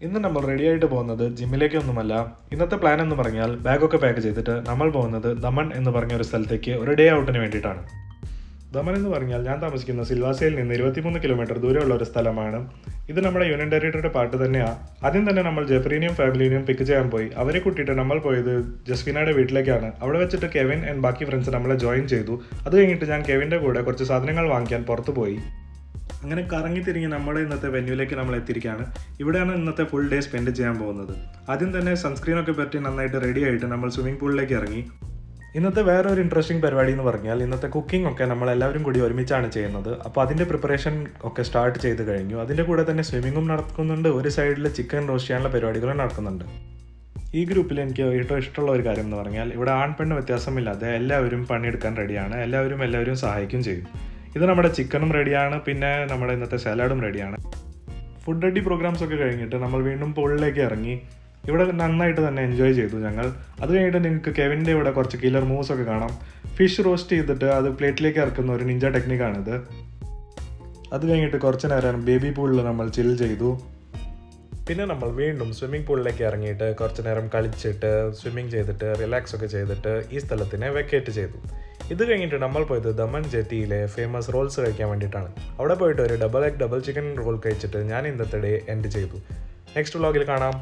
ഇന്ന് നമ്മൾ റെഡി ആയിട്ട് പോകുന്നത് ജിമ്മിലേക്കൊന്നുമല്ല. ഇന്നത്തെ പ്ലാൻ എന്ന് പറഞ്ഞാൽ ബാഗൊക്കെ പാക്ക് ചെയ്തിട്ട് നമ്മൾ പോകുന്നത് ദമൺ എന്ന് പറഞ്ഞ ഒരു സ്ഥലത്തേക്ക് ഒരു ഡേ ഔട്ടിന് വേണ്ടിയിട്ടാണ്. ദമൺ എന്ന് പറഞ്ഞാൽ ഞാൻ താമസിക്കുന്ന സിൽവാസയിൽ നിന്ന് 23 കിലോമീറ്റർ ദൂരമുള്ള ഒരു സ്ഥലമാണ്. ഇത് നമ്മുടെ യൂണിയൻ ടെറിട്ടറിയുടെ പാർട്ട് തന്നെയാണ്. ആദ്യം തന്നെ നമ്മൾ ജെഫ്രീനെയും ഫാമിലിനെയും പിക്ക് ചെയ്യാൻ പോയി. അവരെ കൂട്ടിയിട്ട് നമ്മൾ പോയത് ജസ്വിനയുടെ വീട്ടിലേക്കാണ്. അവിടെ വെച്ചിട്ട് കെവിൻ ആൻഡ് ബാക്കി ഫ്രണ്ട്സ് നമ്മളെ ജോയിൻ ചെയ്തു. അത് കഴിഞ്ഞിട്ട് ഞാൻ കെവിൻ്റെ കൂടെ കുറച്ച് സാധനങ്ങൾ വാങ്ങിക്കാൻ പുറത്തു പോയി. അങ്ങനെ കറങ്ങി തിരിഞ്ഞ് നമ്മുടെ ഇന്നത്തെ വെന്യൂലേക്ക് നമ്മൾ എത്തിയിരിക്കുകയാണ്. ഇവിടെയാണ് ഇന്നത്തെ ഫുൾ ഡേ സ്പെൻഡ് ചെയ്യാൻ പോകുന്നത്. ആദ്യം തന്നെ സൺസ്ക്രീനൊക്കെ പറ്റി നന്നായിട്ട് റെഡി ആയിട്ട് നമ്മൾ സ്വിമ്മിംഗ് പൂളിലേക്ക് ഇറങ്ങി. ഇന്നത്തെ വേറെ ഒരു ഇൻട്രസ്റ്റിംഗ് പരിപാടി എന്ന് പറഞ്ഞാൽ ഇന്നത്തെ കുക്കിംഗ് ഒക്കെ നമ്മളെല്ലാവരും കൂടി ഒരുമിച്ചാണ് ചെയ്യുന്നത്. അപ്പോൾ അതിൻ്റെ പ്രിപ്പറേഷൻ ഒക്കെ സ്റ്റാർട്ട് ചെയ്ത് കഴിഞ്ഞു. അതിൻ്റെ കൂടെ തന്നെ സ്വിമ്മിങ്ങും നടക്കുന്നുണ്ട്. ഒരു സൈഡിൽ ചിക്കൻ റോസ്റ്റ് ചെയ്യാനുള്ള പരിപാടികളും നടക്കുന്നുണ്ട്. ഈ ഗ്രൂപ്പിൽ എനിക്ക് ഏറ്റവും ഇഷ്ടമുള്ള ഒരു കാര്യം എന്ന് പറഞ്ഞാൽ ഇവിടെ ആൺപെണ്ണ് വ്യത്യാസമില്ലാതെ എല്ലാവരും പണിയെടുക്കാൻ റെഡിയാണ്. എല്ലാവരും സഹായിക്കുകയും ചെയ്യും. ഇത് നമ്മുടെ ചിക്കനും റെഡിയാണ്, പിന്നെ നമ്മുടെ ഇന്നത്തെ സലാഡും റെഡിയാണ്. ഫുഡ് റെഡി പ്രോഗ്രാംസ് ഒക്കെ കഴിഞ്ഞിട്ട് നമ്മൾ വീണ്ടും പൂളിലേക്ക് ഇറങ്ങി. ഇവിടെ നന്നായിട്ട് തന്നെ എൻജോയ് ചെയ്തു ഞങ്ങൾ. അത് കഴിഞ്ഞിട്ട് നിങ്ങൾക്ക് കെവിൻ്റെ ഇവിടെ കുറച്ച് കില്ലർ മൂവ്സ് ഒക്കെ കാണാം. ഫിഷ് റോസ്റ്റ് ചെയ്തിട്ട് അത് പ്ലേറ്റിലേക്ക് ഇറക്കുന്ന ഒരു നിഞ്ച ടെക്നിക്കാണിത്. അത് കഴിഞ്ഞിട്ട് കുറച്ച് നേരം ബേബി പൂളിൽ നമ്മൾ ചിൽ ചെയ്തു. പിന്നെ നമ്മൾ വീണ്ടും സ്വിമ്മിംഗ് പൂളിലേക്ക് ഇറങ്ങിയിട്ട് കുറച്ച് നേരം കളിച്ചിട്ട് സ്വിമ്മിങ് ചെയ്തിട്ട് റിലാക്സ് ഒക്കെ ചെയ്തിട്ട് ഈ സ്ഥലത്തിനെ വെക്കേറ്റ് ചെയ്തു. ഇത് കഴിഞ്ഞിട്ട് നമ്മൾ പോയത് ദമൺ ജെട്ടിയിലെ ഫേമസ് റോൾസ് കഴിക്കാൻ വേണ്ടിയിട്ടാണ്. അവിടെ പോയിട്ട് ഒരു double egg double chicken roll കഴിച്ചിട്ട് ഞാൻ ഇന്നത്തെ ഡേ എൻഡ് ചെയ്തു. നെക്സ്റ്റ് വ്ളോഗിൽ കാണാം.